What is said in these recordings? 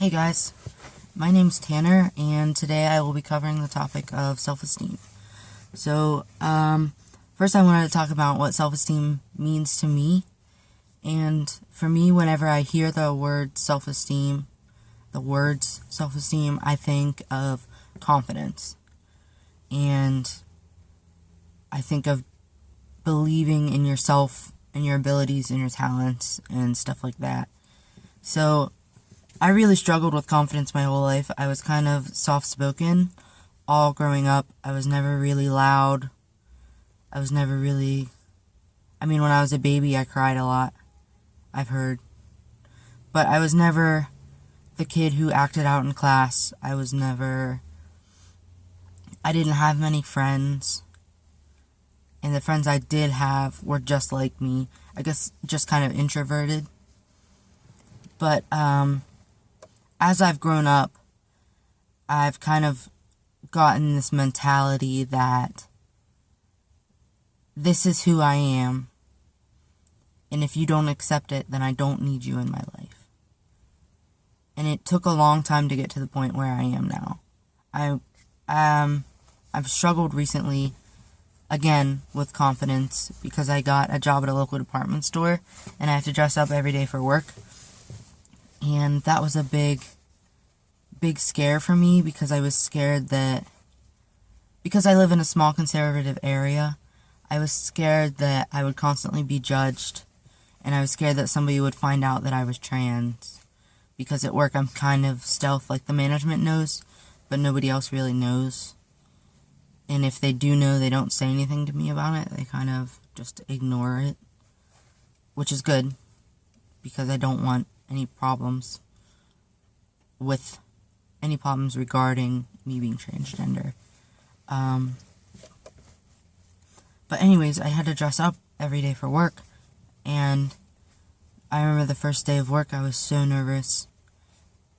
Hey guys, my name's Tanner, and today I will be covering the topic of self-esteem. So, first I wanted to talk about what self-esteem means to me. And for me, whenever I hear the words self-esteem, I think of confidence. And I think of believing in yourself and your abilities and your talents and stuff like that. So, I really struggled with confidence my whole life. I was kind of soft-spoken all growing up. I was never really loud. When I was a baby, I cried a lot, I've heard. But I was never the kid who acted out in class. I didn't have many friends. And the friends I did have were just like me. I guess just kind of introverted. But, as I've grown up, I've kind of gotten this mentality that this is who I am, and if you don't accept it, then I don't need you in my life. And it took a long time to get to the point where I am now. I've struggled recently, again, with confidence, because I got a job at a local department store, and I have to dress up every day for work. And that was a big scare for me, because I was scared that, because I live in a small conservative area, I was scared that I would constantly be judged, and I was scared that somebody would find out that I was trans, because at work I'm kind of stealth, like the management knows, but nobody else really knows. And if they do know, they don't say anything to me about it. They kind of just ignore it, which is good, because I don't want any problems regarding me being transgender. But anyways, I had to dress up every day for work, and I remember the first day of work, I was so nervous,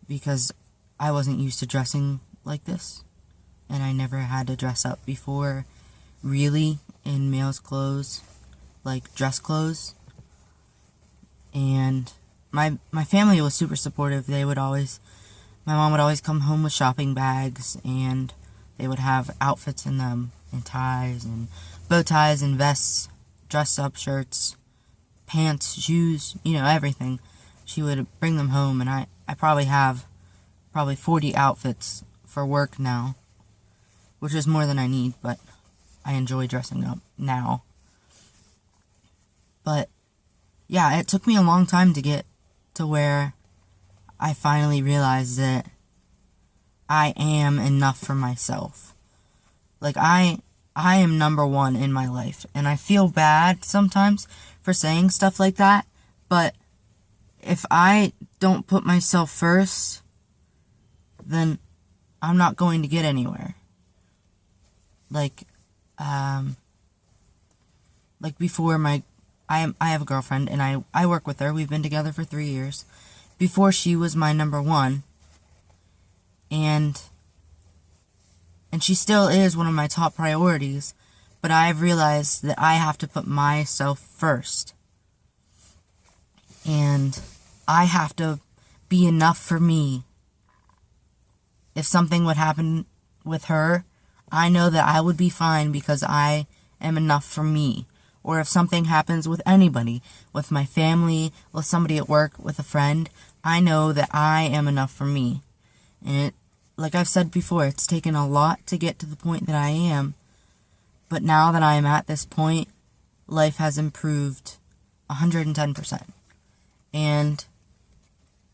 because I wasn't used to dressing like this, and I never had to dress up before, really, in male's clothes, like dress clothes. And my family was super supportive. My mom would always come home with shopping bags, and they would have outfits in them, and ties, and bow ties, and vests, dress-up shirts, pants, shoes, everything. She would bring them home, and I probably have 40 outfits for work now, which is more than I need, but I enjoy dressing up now. But, yeah, it took me a long time to get to where I finally realized that I am enough for myself. Like, I am number one in my life, and I feel bad sometimes for saying stuff like that, but if I don't put myself first, then I'm not going to get anywhere. Before I have a girlfriend, and I work with her. We've been together for 3 years. Before, she was my number one, and she still is one of my top priorities, but I've realized that I have to put myself first, and I have to be enough for me. If something would happen with her, I know that I would be fine, because I am enough for me. Or if something happens with anybody, with my family, with somebody at work, with a friend, I know that I am enough for me. And like I've said before, it's taken a lot to get to the point that I am. But now that I am at this point, life has improved 110%. And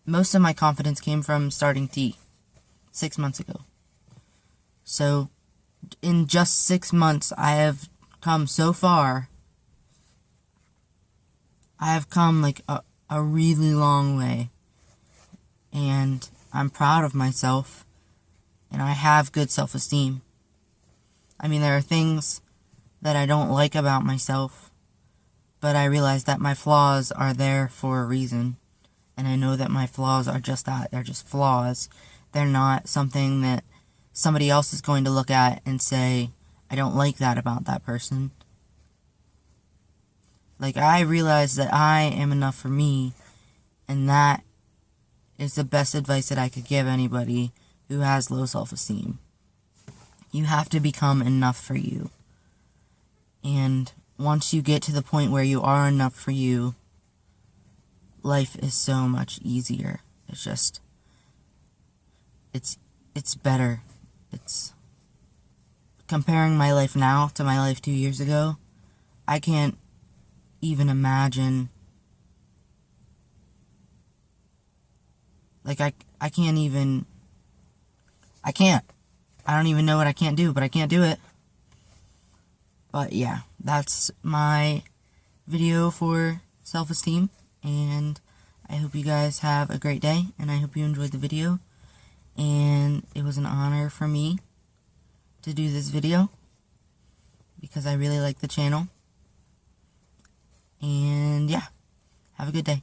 most of my confidence came from starting T 6 months ago. So, in just 6 months, I have come so far. I have come a really long way, and I'm proud of myself, and I have good self-esteem. There are things that I don't like about myself, but I realize that my flaws are there for a reason, and I know that my flaws are just that. They're just flaws. They're not something that somebody else is going to look at and say, I don't like that about that person. I realize that I am enough for me, and that is the best advice that I could give anybody who has low self-esteem. You have to become enough for you. And once you get to the point where you are enough for you, life is so much easier. It's just, it's better. It's comparing my life now to my life 2 years ago. I can't even imagine. Like, I can't even, I don't even know what I can't do, but I can't do it. But yeah, that's my video for self-esteem, and I hope you guys have a great day, and I hope you enjoyed the video, and it was an honor for me to do this video, because I really like the channel, and yeah, have a good day.